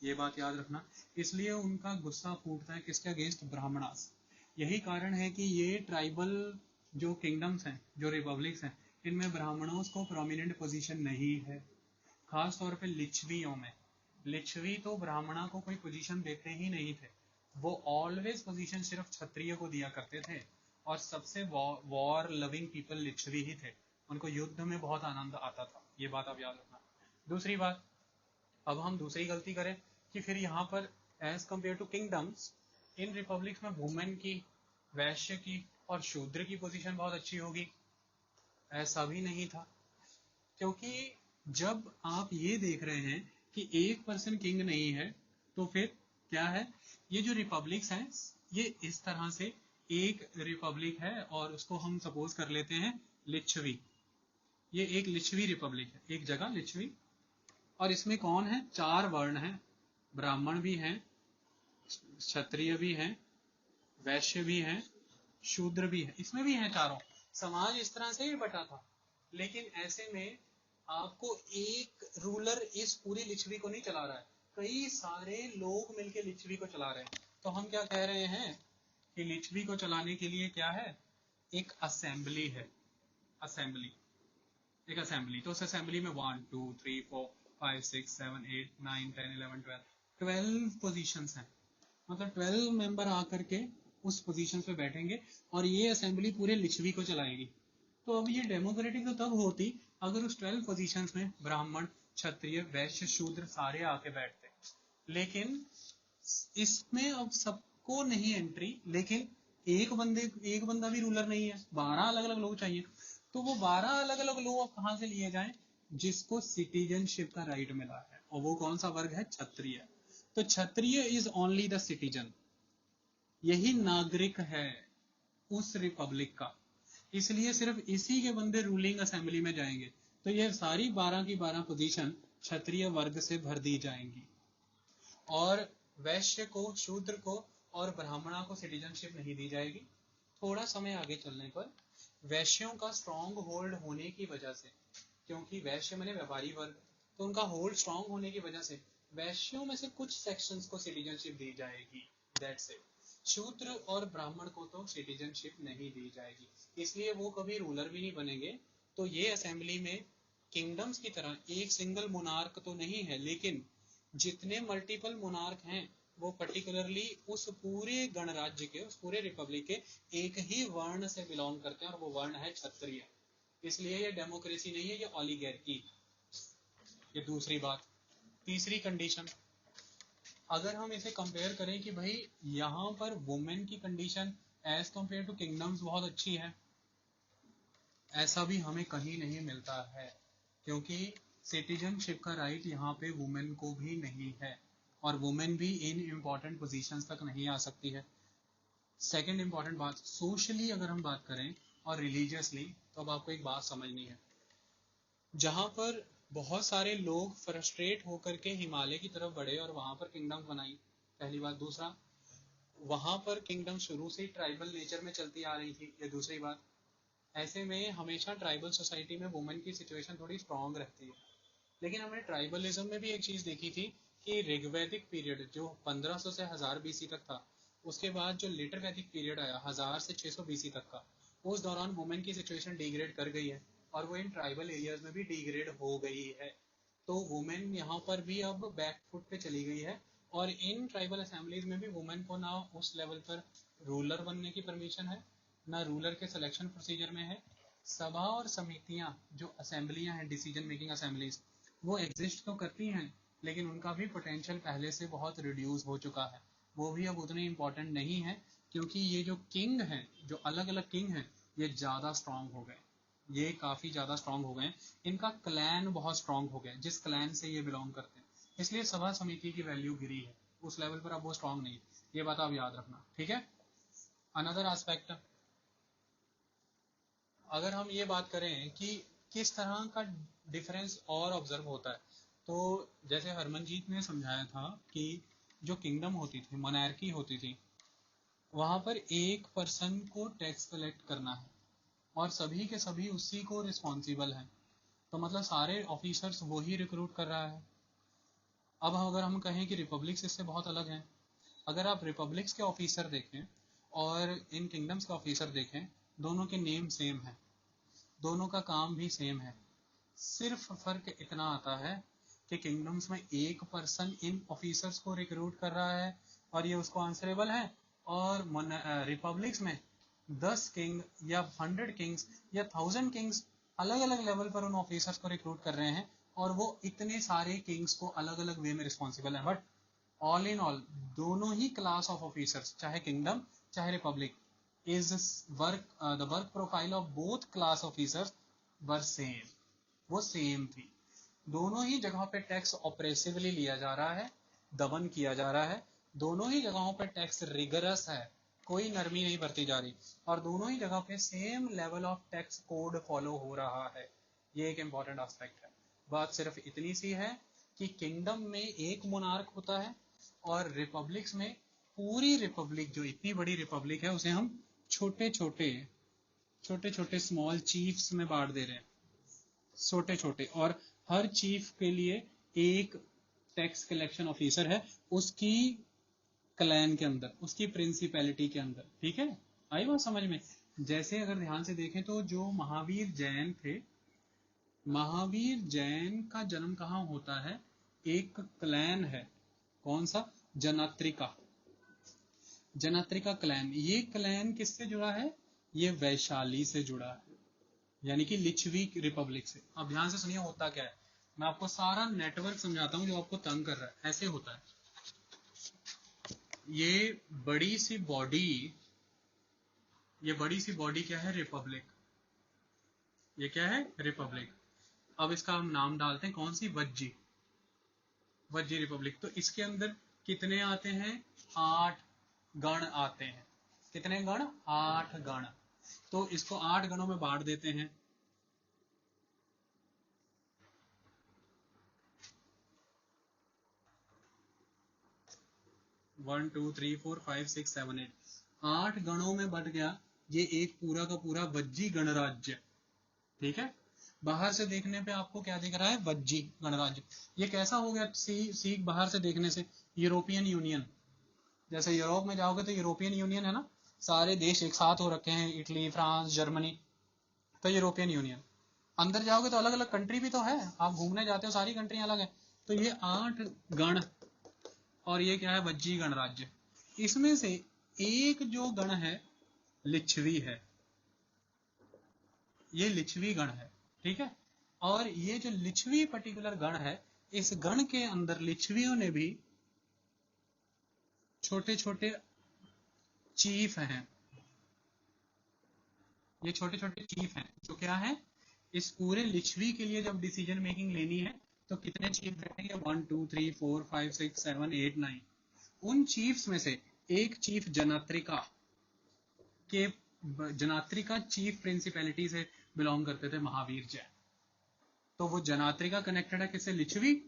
Speaker 1: ये बात याद रखना। इसलिए उनका गुस्सा फूटता है किसके अगेंस्ट, ब्राह्मणास। यही कारण है कि ये ट्राइबल जो किंगडम्स हैं, जो रिपब्लिक्स हैं, इनमें ब्राह्मणों को प्रोमिनेंट पोजीशन नहीं है। खास तौर पे लिच्छवियों में, लिच्छवी तो ब्राह्मणा को कोई पोजीशन देते ही नहीं थे, वो ऑलवेज पोजीशन सिर्फ क्षत्रिय को दिया करते थे, और सबसे वॉर लविंग पीपल लिच्छवी ही थे, उनको युद्ध में बहुत आनंद आता था, ये बात आप याद रखना। दूसरी बात, अब हम दूसरी गलती करें कि फिर यहाँ पर as compare to kingdoms, in republics में वुमेन की, वैश्य की और शूद्र की पोजीशन बहुत अच्छी होगी। ऐसा भी नहीं था, क्योंकि जब आप ये देख रहे हैं कि एक पर्सन किंग नहीं है तो फिर क्या है, ये जो रिपब्लिक्स हैं ये इस तरह से एक रिपब्लिक है और उसको हम सपोज कर लेते हैं लिच्छवी, ये एक लिच्छवी रिपब्लिक है, एक जगह लिच्छवी, और इसमें कौन है, चार वर्ण हैं, ब्राह्मण भी हैं, क्षत्रिय भी हैं, वैश्य भी हैं, शूद्र भी है, इसमें भी हैं चारों। समाज इस तरह से ही बटा था, लेकिन ऐसे में आपको एक रूलर इस पूरी लिच्छवी को नहीं चला रहा है, कई सारे लोग मिलकर लिच्छवी को चला रहे हैं। तो हम क्या कह रहे हैं कि लिच्छवी को चलाने के लिए क्या है, एक असेंबली है, असेंबली। एक असेंबली, तो उस असेंबली में 1 2 3 4 5 6 7 8 9 10 11 12 पोजीशंस हैं। मतलब 12 मेंबर आकर के उस पोजीशन पे बैठेंगे और ये असेंबली पूरे लिच्छवी को चलाएगी। तो अब ये डेमोक्रेटिक तो तब होती अगर उस 12 पोजीशंस में ब्राह्मण, क्षत्रिय, वैश्य, शूद्र सारे आके बैठते। लेकिन इसमें अब सबको नहीं एंट्री, लेकिन एक बंदा भी रूलर नहीं है, 12 अलग अलग लोग चाहिए। तो वो 12 अलग अलग लोग अब कहां से लिए जाएं? जिसको सिटीजनशिप का राइट मिला है, और वो कौन सा वर्ग है? क्षत्रिय। तो क्षत्रिय इज ओनली द सिटीजन, यही नागरिक है उस रिपब्लिक का, इसलिए सिर्फ इसी के बंदे रूलिंग असेंबली में जाएंगे। तो ये सारी 12 की 12 पोजीशन क्षत्रिय वर्ग से भर दी जाएंगी, और वैश्य को, शूद्र को और ब्राह्मणा को सिटीजनशिप नहीं दी जाएगी। थोड़ा समय आगे चलने पर वैश्यों का स्ट्रॉन्ग होल्ड होने की वजह से, क्योंकि वैश्य माने व्यापारी वर्ग, तो उनका होल्ड स्ट्रॉन्ग होने की वजह से वैश्यों में से कुछ सेक्शंस को सिटीजनशिप दी जाएगी, दैट्स इट। शूद्र और ब्राह्मण को तो सिटीजनशिप नहीं दी जाएगी, इसलिए वो कभी रूलर भी नहीं बनेंगे। तो ये असेंबली में किंगडम्स की तरह एक सिंगल मोनार्क तो नहीं है, लेकिन जितने मल्टीपल मोनार्क हैं वो पर्टिकुलरली उस पूरे गणराज्य के, उस पूरे रिपब्लिक के एक ही वर्ण से बिलोंग करते हैं, और वो वर्ण है क्षत्रिय। इसलिए ये डेमोक्रेसी नहीं है, ये ओलिगैर्की। ये दूसरी बात। तीसरी कंडीशन, अगर हम इसे कंपेयर करें कि भाई यहाँ पर वुमेन की condition as compare to kingdoms बहुत अच्छी है, ऐसा भी हमें कहीं नहीं मिलता है, क्योंकि सिटीजनशिप का राइट यहाँ पे वुमेन को भी नहीं है, और वुमेन भी इन इम्पोर्टेंट पोजीशंस तक नहीं आ सकती है। सेकंड इंपॉर्टेंट बात, सोशली अगर हम बात करें और रिलीजियसली, तो अब आपको एक बात समझनी है। जहां पर बहुत सारे लोग फ्रस्ट्रेट होकर के हिमालय की तरफ बढ़े और वहां पर किंगडम बनाई, पहली बात। दूसरा, वहां पर किंगडम शुरू से ही ट्राइबल नेचर में चलती आ रही थी, ये दूसरी बात। ऐसे में हमेशा ट्राइबल सोसाइटी में वुमेन की सिचुएशन थोड़ी स्ट्रांग रहती है। लेकिन हमने ट्राइबलिज्म में भी एक चीज देखी थी कि ऋग्वैदिक पीरियड जो 1500 से 1000 बीसी तक था, उसके बाद जो लेटर वैदिक पीरियड आया 1000 से 600 बीसी तक का, उस दौरान वुमेन की सिचुएशन डिग्रेड कर गई है, और वो इन ट्राइबल एरियाज में भी डिग्रेड हो गई है। तो वुमेन यहाँ पर भी अब बैकफुट पे चली गई है, और इन ट्राइबल असेंबलीज में भी वुमेन को ना उस लेवल पर रूलर बनने की परमिशन है, ना रूलर के सिलेक्शन प्रोसीजर में है। सभा और समितियां, जो असेंबलियां हैं, डिसीजन मेकिंग असेंबलीज, वो एग्जिस्ट तो करती हैं, लेकिन उनका भी पोटेंशियल पहले से बहुत रिड्यूस हो चुका है, वो भी अब उतने इंपॉर्टेंट नहीं है, क्योंकि ये जो किंग हैं, जो अलग अलग किंग हैं, ये ज़्यादा स्ट्रांग हो गए, ये काफ़ी ज़्यादा स्ट्रांग हो गए, इनका क्लैन बहुत स्ट्रांग हो गया, जिस क्लैन से ये बिलोंग करते हैं, इसलिए सभा समिति की वैल्यू गिरी है, उस लेवल पर अब वो स्ट्रांग नहीं है। ये बात आप याद रखना, ठीक है। अनदर एस्पेक्ट, अगर हम ये बात करें कि किस तरह का डिफरेंस और ऑब्जर्व होता है, तो जैसे हरमनजीत ने समझाया था कि जो किंगडम होती थी, मोनार्की होती थी, वहां पर एक पर्सन को टैक्स कलेक्ट करना है और सभी के सभी उसी को रिस्पॉन्सिबल हैं, तो मतलब सारे ऑफिसर्स वही रिक्रूट कर रहा है। अब अगर हम कहें कि रिपब्लिक्स इससे बहुत अलग हैं, अगर आप रिपब्लिक्स के ऑफिसर देखें और इन किंगडम्स के ऑफिसर देखें, दोनों के नेम सेम है, दोनों का काम भी सेम है, सिर्फ फर्क इतना आता है कि किंगडम्स में एक पर्सन इन ऑफिसर्स को रिक्रूट कर रहा है और ये उसको आंसरेबल है, और रिपब्लिक्स में 10 किंग या 100 किंग्स या 1000 किंग्स अलग अलग लेवल पर उन ऑफिसर्स को रिक्रूट कर रहे हैं, और वो इतने सारे किंग्स को अलग अलग वे में रिस्पॉन्सिबल है। बट ऑल इन ऑल दोनों ही क्लास ऑफ ऑफिसर्स, चाहे किंगडम चाहे Republic, is the work profile of both class officers were same, वो सेम थी। दोनों ही जगहों पे टैक्स ऑपरेसिवली लिया जा रहा है, दमन किया जा रहा है, दोनों ही जगहों पे टैक्स रिगरस है, कोई नरमी नहीं बरती जा रही, और दोनों ही जगह पे same level of tax code follow हो रहा है। ये एक इंपॉर्टेंट एस्पेक्ट है। बात सिर्फ इतनी सी है कि किंगडम में एक मोनार्क होता है, और रिपब्लिक्स में पूरी रिपब्लिक, जो इतनी बड़ी रिपब्लिक है, उसे हम छोटे छोटे स्मॉल चीफ्स में बांट दे रहे हैं, छोटे छोटे, और हर चीफ के लिए एक टैक्स कलेक्शन ऑफिसर है उसकी क्लैन के अंदर, उसकी प्रिंसिपैलिटी के अंदर, ठीक है। आई बात समझ में? जैसे अगर ध्यान से देखें तो जो महावीर जैन थे, महावीर जैन का जन्म कहाँ होता है? एक क्लैन है, कौन सा? जनात्रिका। जनात्रिका क्लैन, ये क्लैन किससे जुड़ा है? ये वैशाली से जुड़ा है, यानी कि लिच्छवी रिपब्लिक से। अब ध्यान से सुनिए होता क्या है, मैं आपको सारा नेटवर्क समझाता हूं जो आपको तंग कर रहा है। ऐसे होता है, ये बड़ी सी बॉडी, ये बड़ी सी बॉडी क्या है? रिपब्लिक। ये क्या है? रिपब्लिक। अब इसका हम नाम डालते हैं, कौन सी? वज्जी। वज्जी रिपब्लिक। तो इसके अंदर कितने आते हैं? 8 गण आते हैं। कितने गण? 8 गण। तो इसको 8 गणों में बांट देते हैं। 1 2 3 4 5 6 7 8, 8 गणों में बट गया ये एक पूरा का पूरा वज्जी गणराज्य। ठीक है, बाहर से देखने पे आपको क्या दिख रहा है? वज्जी गणराज्य। ये कैसा हो गया सीख बाहर से देखने से? European union. जैसे यूरोप में जाओगे तो यूरोपियन यूनियन है ना, सारे देश एक साथ हो रखे हैं, इटली, फ्रांस, जर्मनी, तो यूरोपियन यूनियन। अंदर जाओगे तो अलग अलग कंट्री भी तो है, आप घूमने जाते हो सारी कंट्री अलग है। तो ये 8 गण, और ये क्या है? वज्जी गणराज्य। इसमें से एक जो गण है लिच्छवी है, ये लिच्छवी गण है। ठीक है, और ये जो लिच्छवी पर्टिकुलर गण है, इस गण के अंदर लिच्छवियों ने भी छोटे छोटे चीफ हैं। ये छोटे छोटे चीफ हैं जो क्या है? इस पूरे लिच्छवी के लिए जब डिसीजन मेकिंग लेनी है तो कितने चीफ बैठेंगे? 1 2 3 4 5 6 7 8 9। उन चीफ्स में से एक चीफ जनात्रिका के, जनात्रिका चीफ प्रिंसिपैलिटी से बिलोंग करते थे महावीर जैन। तो वो जनात्रिका कनेक्टेड है किससे? लिच्छवी।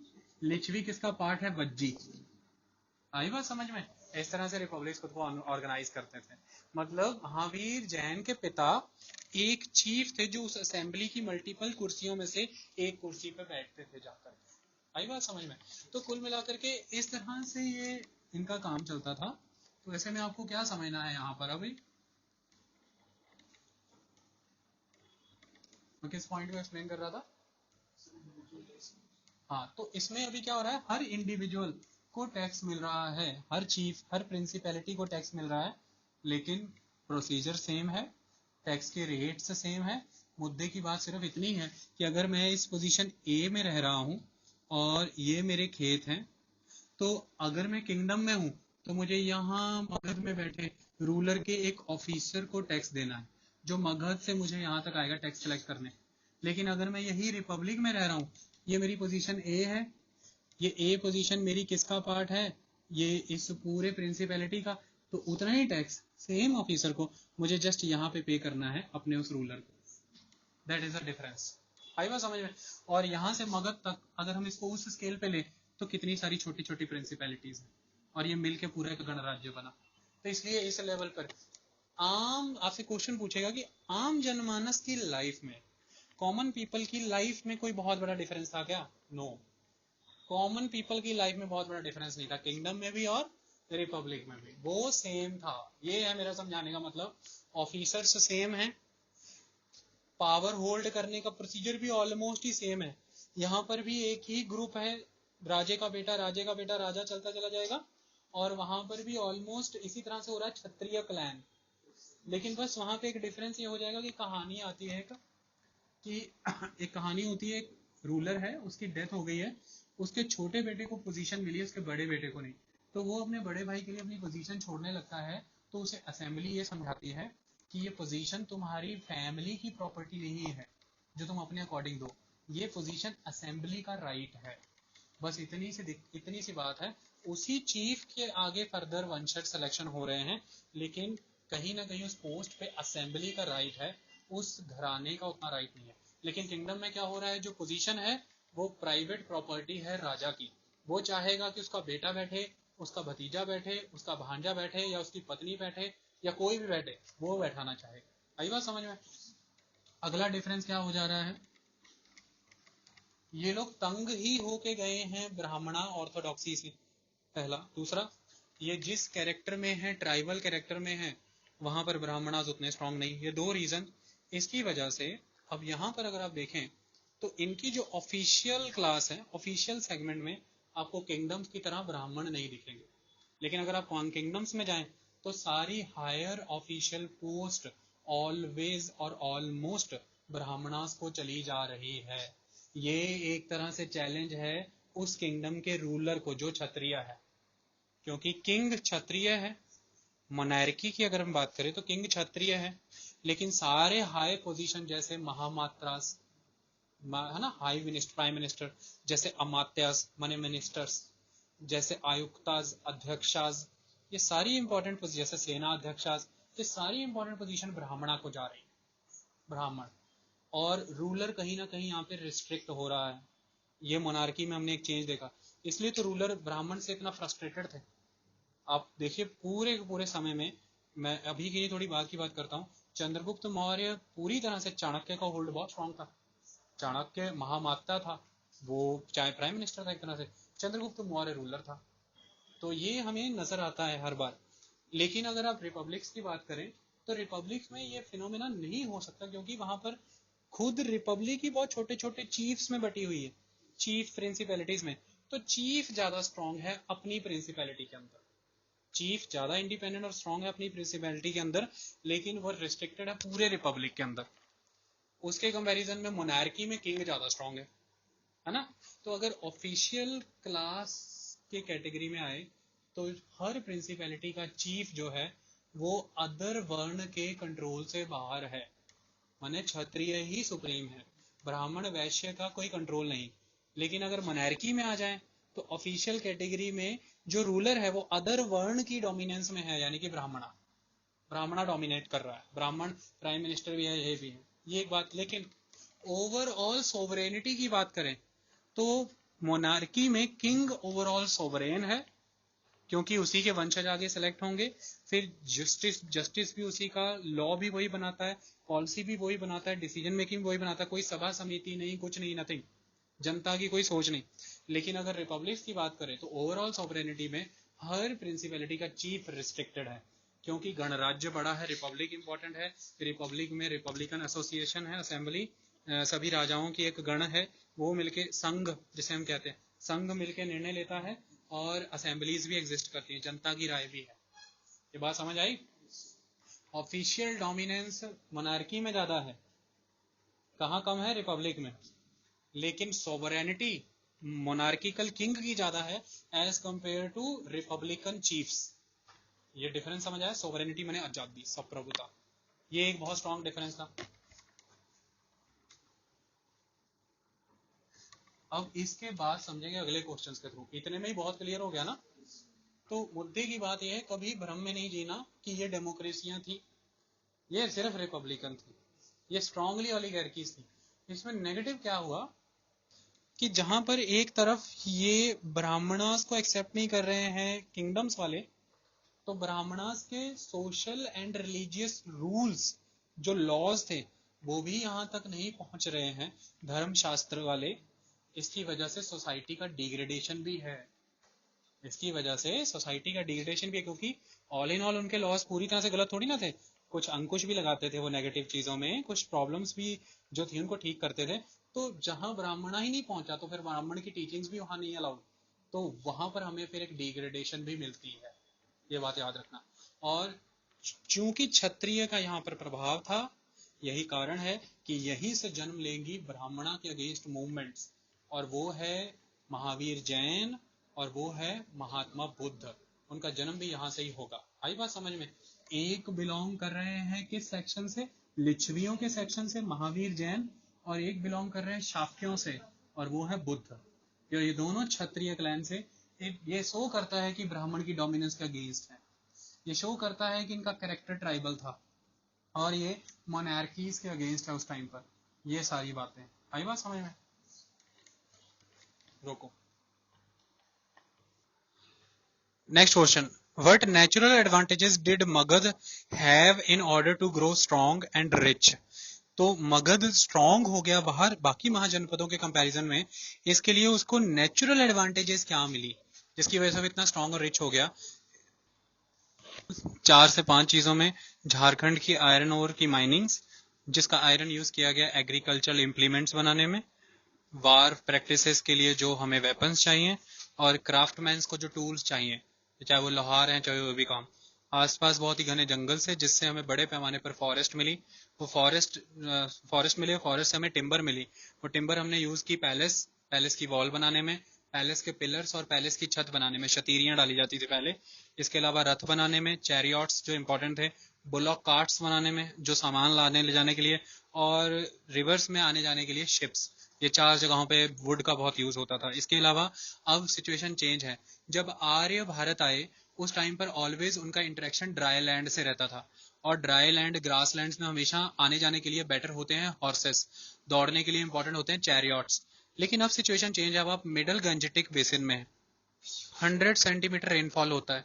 Speaker 1: लिच्छवी किसका पार्ट है? वज्जी। आई बात समझ में? इस तरह से रिपब्लिक खुद को ऑर्गेनाइज करते थे। मतलब महावीर जैन के पिता एक चीफ थे जो उस असेंबली की मल्टीपल कुर्सियों में से एक कुर्सी पे बैठते थे जाकर। आई बात समझ में? तो कुल मिलाकर के इस तरह से ये इनका काम चलता था। तो ऐसे में आपको क्या समझना है यहाँ पर? अभी मैं किस पॉइंट को एक्सप्लेन कर रहा था? हाँ, तो इसमें अभी क्या हो रहा है? हर इंडिविजुअल को टैक्स मिल रहा है, हर चीफ, हर प्रिंसिपैलिटी को टैक्स मिल रहा है, लेकिन प्रोसीजर सेम है, टैक्स के रेट्स सेम है। मुद्दे की बात सिर्फ इतनी है कि अगर मैं इस पोजीशन ए में रह रहा हूँ और ये मेरे खेत हैं, तो अगर मैं किंगडम में हूँ तो मुझे यहाँ मगध में बैठे रूलर के एक ऑफिसर को टैक्स देना है, जो मगध से मुझे यहाँ तक आएगा टैक्स कलेक्ट करने। लेकिन अगर मैं यही रिपब्लिक में रह रहा हूँ, ये मेरी पोजीशन ए है, ये ए पोजीशन मेरी किसका पार्ट है? ये इस पूरे प्रिंसिपैलिटी का। तो उतना ही टैक्स सेम ऑफिसर को मुझे जस्ट यहाँ पे पे करना है अपने उस रूलर को। That is the difference. आई बात समझ में? और यहाँ से मगध तक अगर हम इसको उस स्केल पे ले तो कितनी सारी छोटी छोटी प्रिंसिपैलिटीज हैं, और ये मिलके पूरा एक गणराज्य बना। तो इसलिए इस लेवल पर आम आपसे क्वेश्चन पूछेगा कि आम जनमानस की लाइफ में, कॉमन पीपल की लाइफ में कोई बहुत बड़ा डिफरेंस था क्या? नो। कॉमन पीपल की लाइफ में बहुत बड़ा डिफरेंस नहीं था, किंगडम में भी और रिपब्लिक में भी वो सेम था। ये है मेरा समझाने का मतलब। ऑफिसर्स सेम है, पावर होल्ड करने का प्रोसीजर भी ऑलमोस्ट ही सेम है। यहाँ पर भी एक ही ग्रुप है, राजे का बेटा राजे का बेटा राजा चलता चला जाएगा, और वहां पर भी ऑलमोस्ट इसी तरह से हो रहा है, क्षत्रिय क्लैन। लेकिन बस वहां पे एक डिफरेंस ये हो जाएगा कि कहानी आती है कि एक कहानी होती है, एक रूलर है, उसकी डेथ हो गई है, उसके छोटे बेटे को पोजीशन मिली है, उसके बड़े बेटे को नहीं। तो वो अपने बड़े भाई के लिए अपनी पोजीशन छोड़ने लगता है, तो उसे असेंबली ये समझाती है कि ये पोजीशन तुम्हारी फैमिली की प्रॉपर्टी नहीं है जो तुम अपने अकॉर्डिंग दो, ये पोजीशन असेंबली का राइट है। बस इतनी सी बात है। उसी चीफ के आगे फर्दर वंशज सिलेक्शन हो रहे हैं, लेकिन कहीं ना कहीं उस पोस्ट पे असेंबली का राइट है, उस घराने का उतना राइट नहीं है। लेकिन किंगडम में क्या हो रहा है? जो पोजीशन है वो प्राइवेट प्रॉपर्टी है राजा की। वो चाहेगा कि उसका बेटा बैठे, उसका भतीजा बैठे, उसका भांजा बैठे, या उसकी पत्नी बैठे, या कोई भी बैठे, वो बैठाना चाहेगा। आई बात समझ में? अगला डिफरेंस क्या हो जा रहा है? ये लोग तंग ही होके गए हैं ब्राह्मणा ऑर्थोडॉक्सी से, पहला। दूसरा, ये जिस कैरेक्टर में है, ट्राइबल कैरेक्टर में है, वहां पर ब्राह्मणास उतने स्ट्रांग नहीं। ये दो रीजन इसकी वजह से। अब यहां पर अगर आप देखें तो इनकी जो ऑफिशियल क्लास है, ऑफिशियल सेगमेंट में आपको किंगडम्स की तरह ब्राह्मण नहीं दिखेंगे, लेकिन अगर आप किंगडम्स में जाएं तो सारी हायर ऑफिशियल पोस्ट ऑलवेज और ऑलमोस्ट ब्राह्मणास को चली जा रही है। ये एक तरह से चैलेंज है उस किंगडम के रूलर को जो क्षत्रिय है, क्योंकि किंग क्षत्रिय है। मोनार्की की अगर हम बात करें तो किंग क्षत्रिय है, लेकिन सारे हाई पोजीशन जैसे महामात्रास है ना, हाई मिनिस्टर, प्राइम मिनिस्टर, जैसे अमात्यास माने मिनिस्टर्स, जैसे आयुक्ताज, अध्यक्षाज, ये सारी इंपॉर्टेंट पोजीशन, जैसे सेना अध्यक्षाज, ये सारी इंपॉर्टेंट पोजीशन ब्राह्मणा को जा रही है, ब्राह्मण। और रूलर कहीं ना कहीं यहाँ पे रिस्ट्रिक्ट हो रहा है। ये मोनार्की में हमने एक चेंज देखा, इसलिए तो रूलर ब्राह्मण से इतना फ्रस्ट्रेटेड थे। आप देखिए पूरे पूरे समय में, मैं अभी की थोड़ी बात की बात करता हूँ, चंद्रगुप्त मौर्य पूरी तरह से चाणक्य का होल्ड बहुत स्ट्रांग था। चाणक्य महामाता था, वो चाहे प्राइम मिनिस्टर था एक तरह से, चंद्रगुप्त मौर्य रूलर था। तो ये हमें नजर आता है हर बार। लेकिन अगर आप रिपब्लिक्स की बात करें तो रिपब्लिक्स में ये फिनोमेना नहीं हो सकता, क्योंकि वहां पर खुद रिपब्लिक ही बहुत छोटे छोटे चीफ्स में बटी हुई है, चीफ प्रिंसिपैलिटीज में। तो चीफ ज्यादा स्ट्रांग है अपनी प्रिंसिपैलिटी के अंदर, चीफ ज्यादा इंडिपेंडेंट और स्ट्रांग है अपनी प्रिंसिपैलिटी के अंदर, लेकिन वो रिस्ट्रिक्टेड है पूरे रिपब्लिक के अंदर। उसके कंपैरिजन में मोनार्की में किंग ज्यादा स्ट्रांग है ना। तो अगर ऑफिशियल क्लास के कैटेगरी में आए तो हर प्रिंसिपैलिटी का चीफ जो है वो अदर वर्ण के कंट्रोल से बाहर है, माने क्षत्रिय ही सुप्रीम है, ब्राह्मण वैश्य का कोई कंट्रोल नहीं। लेकिन अगर मोनार्की में आ जाए तो ऑफिशियल कैटेगरी में जो रूलर है वो अदर वर्ण की डोमिनेंस में है, यानी कि ब्राह्मणा, ब्राह्मणा डोमिनेट कर रहा है, ब्राह्मण प्राइम मिनिस्टर भी है, ये भी है, ये एक बात। लेकिन ओवरऑल सोवरेनिटी की बात करें तो मोनार्की में किंग ओवरऑल सोवरेन है, क्योंकि उसी के वंशज आगे सेलेक्ट होंगे। फिर जस्टिस भी उसी का, लॉ भी वही बनाता है, पॉलिसी भी वही बनाता है, डिसीजन मेकिंग वही बनाता है, कोई सभा समिति नहीं, कुछ नहीं, नथिंग, जनता की कोई सोच नहीं। लेकिन अगर रिपब्लिक्स की बात करें तो ओवरऑल सॉवरेनिटी में हर प्रिंसिपैलिटी का चीफ रिस्ट्रिक्टेड है, क्योंकि गणराज्य बड़ा है, रिपब्लिक इंपॉर्टेंट है। रिपब्लिक में रिपब्लिकन एसोसिएशन है, असेंबली, सभी राजाओं की एक गण है, वो मिलके संघ जिसे हम कहते हैं, संघ मिलके निर्णय लेता है, और असेंबलीज भी एग्जिस्ट करती हैं, जनता की राय भी है। ये बात समझ आई। ऑफिशियल डोमिनेंस मोनार्की में ज्यादा है, कहाँ कम है, रिपब्लिक में। लेकिन सोवरेनिटी मोनार्किकल किंग की ज्यादा है as compare to republican chiefs. ये डिफरेंस समझ आया, सोवरेनिटी माने आजादी, संप्रभुता, ये एक बहुत स्ट्रॉन्ग डिफरेंस था। अब इसके बाद समझेंगे अगले क्वेश्चंस के थ्रू, इतने में ही बहुत क्लियर हो गया ना। तो मुद्दे की बात यह है, कभी भ्रम में नहीं जीना कि ये डेमोक्रेसियां थी, ये सिर्फ रिपब्लिकन थी, ये स्ट्रांगली ओलिगार्कीज थी। इसमें नेगेटिव क्या हुआ कि जहां पर एक तरफ ये ब्राह्मणास को एक्सेप्ट नहीं कर रहे हैं किंगडम्स वाले, तो ब्राह्मणास के सोशल एंड रिलीजियस रूल्स, जो लॉज थे, वो भी यहां तक नहीं पहुंच रहे हैं धर्मशास्त्र वाले। इसकी वजह से सोसाइटी का डिग्रेडेशन भी है, इसकी वजह से सोसाइटी का डिग्रेडेशन भी है, क्योंकि ऑल इन ऑल उनके लॉस पूरी तरह से गलत थोड़ी ना थे, कुछ अंकुश भी लगाते थे वो नेगेटिव चीजों में, कुछ प्रॉब्लम्स भी जो थी उनको ठीक करते थे। तो जहां ब्राह्मणा ही नहीं पहुंचा तो फिर ब्राह्मण की टीचिंग्स भी वहां नहीं अलाउड, तो वहां पर हमें फिर एक डिग्रेडेशन भी मिलती है, ये बात याद रखना। और चूंकि क्षत्रिय का यहाँ पर प्रभाव था, यही कारण है कि यहीं से जन्म लेंगी ब्राह्मणा के अगेंस्ट मूवमेंट्स, और वो है महावीर जैन और वो है महात्मा बुद्ध, उनका जन्म भी यहाँ से ही होगा। आई बात समझ में। एक बिलोंग कर रहे हैं किस सेक्शन से, लिच्छवियों के सेक्शन से, महावीर जैन, और एक बिलोंग कर रहे हैं शाक्यों से, और वो है बुद्ध। ये दोनों क्षत्रिय क्लैन से। ये शो करता है कि ब्राह्मण की डोमिनेंस के अगेंस्ट है, ये शो करता है कि इनका कैरेक्टर ट्राइबल था, और ये मोनार्कीज के अगेंस्ट है उस टाइम पर। ये सारी बातें आई बात समझ में। रोको। Next question, what natural advantages did Magadh have in order to grow strong and rich. तो मगध स्ट्रॉन्ग हो गया बाहर बाकी महाजनपदों के कंपैरिजन में, इसके लिए उसको नेचुरल एडवांटेजेस क्या मिली जिसकी वजह से वो इतना स्ट्रॉन्ग और रिच हो गया। 4 से 5 चीजों में, झारखंड की आयरन ओर की माइनिंग्स, जिसका आयरन यूज किया गया एग्रीकल्चरल इंप्लीमेंट्स बनाने में, वार प्रैक्टिसेस के लिए जो हमें वेपन्स चाहिए और क्राफ्टमैन्स को जो टूल्स चाहिए, चाहे वो लोहार हैं चाहे वो भी काम। आसपास बहुत ही घने जंगल से, जिससे हमें बड़े पैमाने पर फॉरेस्ट मिली। वो फॉरेस्ट मिले, फॉरेस्ट से हमें टिम्बर मिली। वो टिम्बर हमने यूज की पैलेस की वॉल बनाने में, पैलेस के पिलर्स और पैलेस की छत बनाने में, शतीरियां डाली जाती थी पहले। इसके अलावा रथ बनाने में, चैरियट्स जो इंपॉर्टेंट थे, बुलॉक कार्ट्स बनाने में जो सामान लाने ले जाने के लिए, और रिवर्स में आने जाने के लिए शिप्स। ये 4 जगहों पे वुड का बहुत यूज होता था। इसके अलावा अब सिचुएशन चेंज है। जब आर्य भारत आए उस टाइम पर ऑलवेज उनका इंटरेक्शन ड्राई लैंड से रहता था, और ड्राई लैंड ग्रास लैंड्स में हमेशा आने जाने के लिए बेटर होते हैं हॉर्सेस, दौड़ने के लिए इंपॉर्टेंट होते हैं चैरियट्स। लेकिन अब सिचुएशन चेंज है। अब आप मिडल गंजेटिक बेसिन में हैं, 100 सेंटीमीटर रेनफॉल होता है,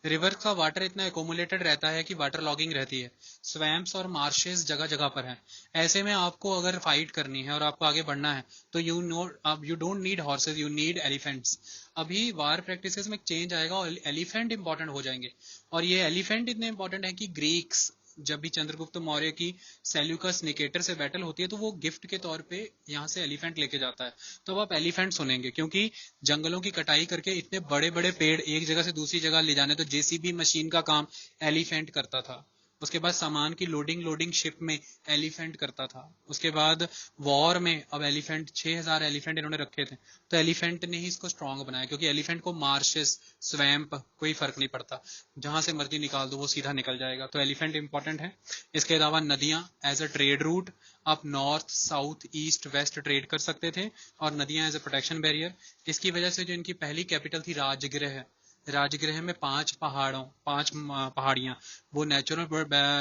Speaker 1: रिवर का वाटर इतना एकोमुलेटेड रहता है कि वाटर लॉगिंग रहती है, स्वैम्प्स और मार्शेस जगह जगह पर हैं। ऐसे में आपको अगर फाइट करनी है और आपको आगे बढ़ना है तो you don't need horses, you need elephants. अभी वार प्रैक्टिसेस में चेंज आएगा और एलिफेंट इंपॉर्टेंट हो जाएंगे। और ये एलिफेंट इतने इंपॉर्टेंट है कि ग्रीक्स, जब भी चंद्रगुप्त मौर्य की सेल्यूकस निकेटर से बैटल होती है तो वो गिफ्ट के तौर पे यहाँ से एलिफेंट लेके जाता है। तो अब आप एलिफेंट सुनेंगे, क्योंकि जंगलों की कटाई करके इतने बड़े बड़े पेड़ एक जगह से दूसरी जगह ले जाने, तो जेसीबी मशीन का काम एलिफेंट करता था। उसके बाद सामान की लोडिंग शिप में एलिफेंट करता था। उसके बाद वॉर में अब एलिफेंट 6000 एलिफेंट इन्होंने रखे थे। तो एलिफेंट ने ही इसको स्ट्रांग बनाया, क्योंकि एलिफेंट को मार्शेस, स्वैम्प कोई फर्क नहीं पड़ता, जहां से मर्जी निकाल दो वो सीधा निकल जाएगा। तो एलिफेंट इंपॉर्टेंट है। इसके अलावा नदियां एज अ ट्रेड रूट, आप north south east west trade कर सकते थे, और नदियां एज अ प्रोटेक्शन बैरियर। इसकी वजह से जो इनकी पहली कैपिटल थी राजगृह, राजगृह में 5 पहाड़ियां वो नेचुरल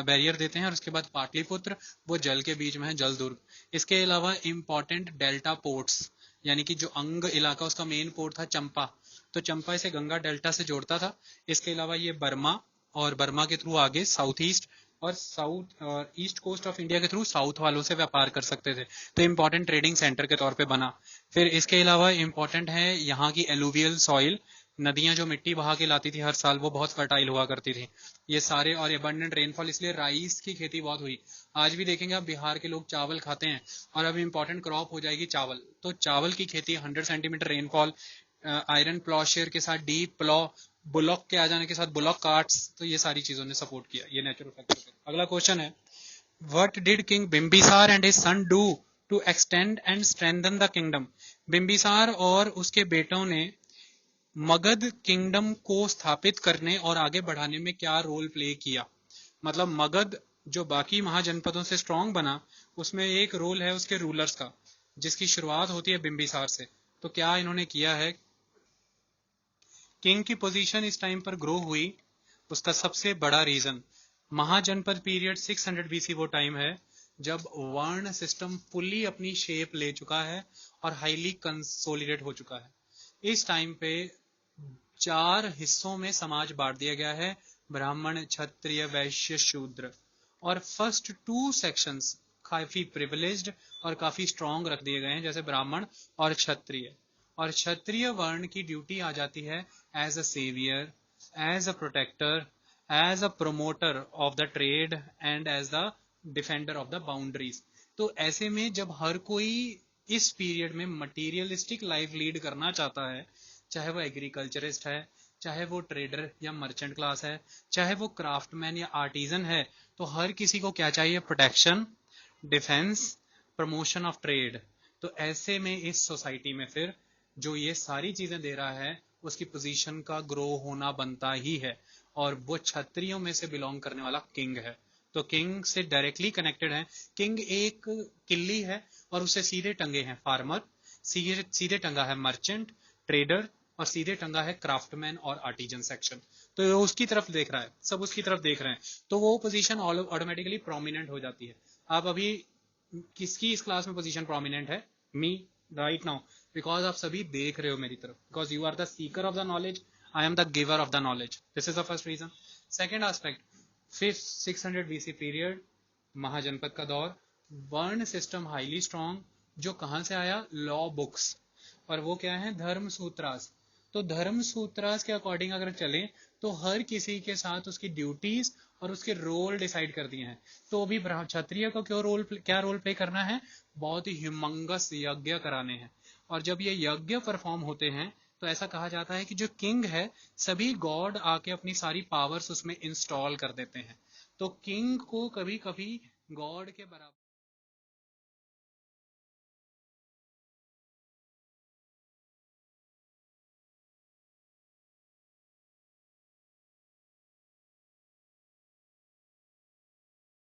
Speaker 1: बैरियर देते हैं। और उसके बाद पाटलिपुत्र, वो जल के बीच में है, जल दुर्ग। इसके अलावा इंपॉर्टेंट डेल्टा पोर्ट्स, यानी कि जो अंग इलाका उसका मेन पोर्ट था चंपा, तो चंपा इसे गंगा डेल्टा से जोड़ता था। इसके अलावा ये बर्मा, और बर्मा के थ्रू आगे साउथ ईस्ट और ईस्ट कोस्ट ऑफ इंडिया के थ्रू साउथ वालों से व्यापार कर सकते थे। तो इंपॉर्टेंट ट्रेडिंग सेंटर के तौर पे बना। फिर इसके अलावा इंपॉर्टेंट है यहाँ की एलुवियल सॉइल, नदियां जो मिट्टी बहा के लाती थी हर साल, वो बहुत फर्टाइल हुआ करती थी। ये सारे, और एबंडेंट रेनफॉल, इसलिए राइस की खेती बहुत हुई। आज भी देखेंगे आप बिहार के लोग चावल खाते हैं, और अब इंपॉर्टेंट क्रॉप हो जाएगी चावल। तो चावल की खेती, 100 सेंटीमीटर रेनफॉल, आयरन प्लॉशेयर के साथ डीप प्लॉ, बुलॉक के आ जाने के साथ बुलॉक कार्ट्स, तो ये सारी चीजों ने सपोर्ट किया। ये नेचुरल फैक्टर। अगला क्वेश्चन है, what did king Bimbisara and his son do to extend and strengthen the kingdom? Bimbisara और उसके बेटों ने मगध किंगडम को स्थापित करने और आगे बढ़ाने में क्या रोल प्ले किया? मतलब मगध जो बाकी महाजनपदों से स्ट्रांग बना, उसमें एक रोल है उसके रूलर्स का, जिसकी शुरुआत होती है बिम्बिसार से। तो क्या इन्होंने किया है? किंग की पोजीशन इस टाइम पर ग्रो हुई, उसका सबसे बड़ा रीजन, महाजनपद पीरियड 600 बीसी वो टाइम है जब वर्ण सिस्टम फुल्ली अपनी शेप ले चुका है और हाईली कंसोलिडेट हो चुका है। इस टाइम पे 4 हिस्सों में समाज बांट दिया गया है, ब्राह्मण, क्षत्रिय, वैश्य, शूद्र। और फर्स्ट 2 सेक्शंस काफी प्रिविलेज्ड और काफी स्ट्रांग रख दिए गए हैं, जैसे ब्राह्मण और क्षत्रिय। और क्षत्रिय वर्ण की ड्यूटी आ जाती है as a saviour, as a protector, as a promoter of the trade, and as the defender of the boundaries. तो ऐसे में जब हर कोई इस पीरियड में मटीरियलिस्टिक लाइफ लीड करना चाहता है, चाहे वो एग्रीकल्चरिस्ट है, चाहे वो ट्रेडर या मर्चेंट क्लास है, चाहे वो क्राफ्टमैन या आर्टिजन है, तो हर किसी को क्या चाहिए? Protection, defence, promotion of trade. तो ऐसे में इस सोसाइटी में फिर जो ये सारी चीजें दे रहा है, उसकी पोजीशन का ग्रो होना बनता ही है। और वो क्षत्रियों में से बिलोंग करने वाला किंग है, तो किंग से डायरेक्टली कनेक्टेड है। किंग एक किल्ली है और उससे सीधे टंगे हैं फार्मर, सीधे टंगा है मर्चेंट, ट्रेडर, और सीधे टंगा है क्राफ्टमैन और आर्टिजन सेक्शन। तो वो उसकी तरफ देख रहा है, सब उसकी तरफ देख रहे हैं, तो वो पोजीशन ऑटोमेटिकली प्रोमिनेंट हो जाती है। आप अभी किसकी इस क्लास में पोजीशन प्रोमिनेंट है? मी, राइट नाउ, बिकॉज आप सभी देख रहे हो मेरी तरफ, because you are the seeker of the knowledge, I am the giver of the knowledge. This is the first reason. Second aspect, 600 BC period, महाजनपद का दौर, वर्ण सिस्टम हाईली स्ट्रांग, जो कहां से आया? लॉ बुक्स, और वो क्या है? धर्म सूत्रास। तो धर्म सूत्रास के अकॉर्डिंग अगर चलें तो हर किसी के साथ उसकी ड्यूटीज और उसके रोल डिसाइड कर दिए हैं। तो अभी क्षत्रिय को क्या रोल प्ले करना है? बहुत ही ह्यूमंगस यज्ञ कराने हैं। और जब ये यज्ञ परफॉर्म होते हैं तो ऐसा कहा जाता है कि जो किंग है, सभी गॉड आके अपनी सारी पावर्स उसमें इंस्टॉल कर देते हैं। तो किंग को कभी कभी गॉड के बराबर